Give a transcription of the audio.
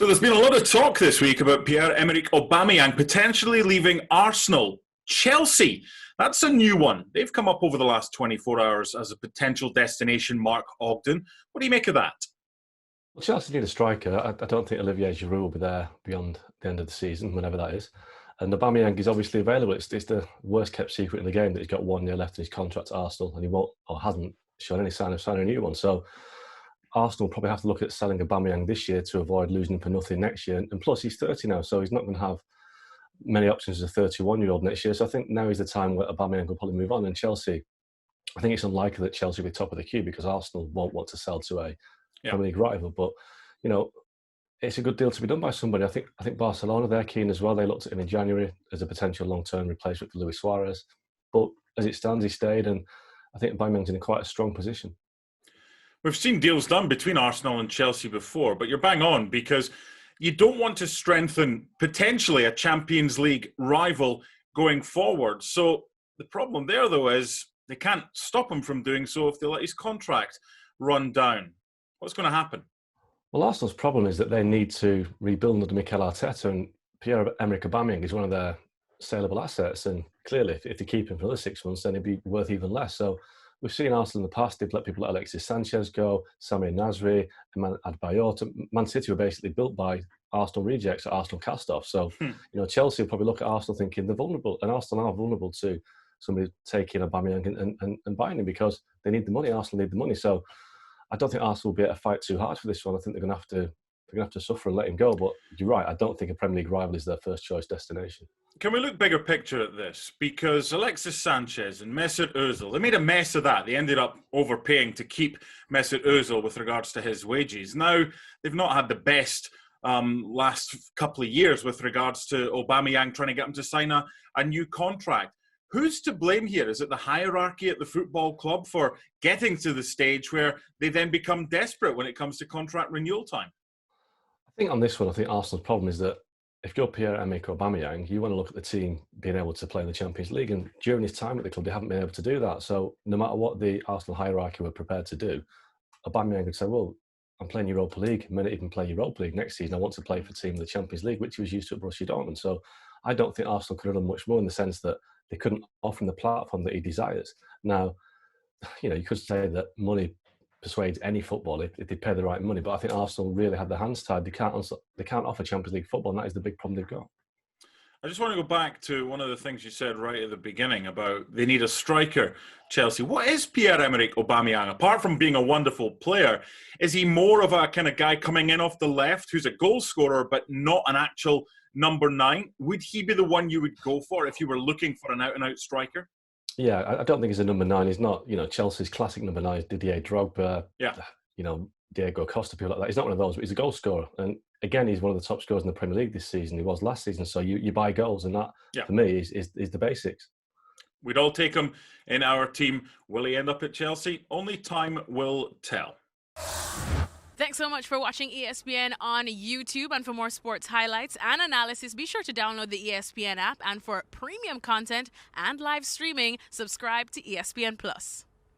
So there's been a lot of talk this week about Pierre-Emerick Aubameyang potentially leaving Arsenal. Chelsea, that's a new one. They've come up over the last 24 hours as a potential destination, Mark Ogden. What do you make of that? Well, Chelsea need a striker. I don't think Olivier Giroud will be there beyond the end of the season, whenever that is. And Aubameyang is obviously available. It's the worst kept secret in the game that he's got 1 year left in his contract at Arsenal, and he won't or hasn't shown any sign of signing a new one. So Arsenal will probably have to look at selling Aubameyang this year to avoid losing him for nothing next year. And plus, he's 30 now, so he's not going to have many options as a 31-year-old next year. So I think now is the time where Aubameyang will probably move on. And Chelsea, I think it's unlikely that Chelsea will be top of the queue because Arsenal won't want to sell to a Premier League rival. But, you know, it's a good deal to be done by somebody. I think Barcelona, they're keen as well. They looked at him in January as a potential long-term replacement for Luis Suarez. But as it stands, he stayed, and I think Aubameyang's in quite a strong position. We've seen deals done between Arsenal and Chelsea before, but you're bang on because you don't want to strengthen potentially a Champions League rival going forward. So the problem there, though, is they can't stop him from doing so if they let his contract run down. What's going to happen? Well, Arsenal's problem is that they need to rebuild under Mikel Arteta, and Pierre-Emerick Aubameyang is one of their saleable assets. And clearly, if they keep him for another 6 months, then he'd be worth even less. So we've seen Arsenal in the past, they've let people like Alexis Sanchez go, Samir Nasri, Eman Adebayor. Man City were basically built by Arsenal rejects or Arsenal cast-offs. So, Chelsea will probably look at Arsenal thinking they're vulnerable, and Arsenal are vulnerable to somebody taking Aubameyang and buying him because they need the money. Arsenal need the money. So I don't think Arsenal will be able to fight too hard for this one. I think they're going to have to suffer and let him go. But you're right, I don't think a Premier League rival is their first choice destination. Can we look bigger picture at this? Because Alexis Sanchez and Mesut Ozil, they made a mess of that. They ended up overpaying to keep Mesut Ozil with regards to his wages. Now, they've not had the best last couple of years with regards to Aubameyang trying to get him to sign a new contract. Who's to blame here? Is it the hierarchy at the football club for getting to the stage where they then become desperate when it comes to contract renewal time? I think on this one, I think Arsenal's problem is that if you're Pierre-Emerick Aubameyang, you want to look at the team being able to play in the Champions League. And during his time at the club, they haven't been able to do that. So no matter what the Arsenal hierarchy were prepared to do, Aubameyang would say, well, I'm playing Europa League. I may not even play Europa League next season. I want to play for a team in the Champions League, which he was used to at Borussia Dortmund. So I don't think Arsenal could have done much more in the sense that they couldn't offer him the platform that he desires. Now, you could say that money persuades any footballer if they pay the right money, but I think Arsenal really had their hands tied. They can't offer Champions League football, and that is the big problem they've got. I just want to go back to one of the things you said right at the beginning about they need a striker, Chelsea. What is Pierre-Emerick Aubameyang? Apart from being a wonderful player, is he more of a kind of guy coming in off the left who's a goal scorer but not an actual number 9? Would he be the one you would go for if you were looking for an out-and-out striker? Yeah, I don't think he's a number 9. He's not, Chelsea's classic number 9 is Didier Drogba, Diego Costa, people like that. He's not one of those, but he's a goal scorer. And again, he's one of the top scorers in the Premier League this season. He was last season. So you buy goals, and that, for me, is the basics. We'd all take him in our team. Will he end up at Chelsea? Only time will tell. Thanks so much for watching ESPN on YouTube. And for more sports highlights and analysis, be sure to download the ESPN app. And for premium content and live streaming, subscribe to ESPN Plus.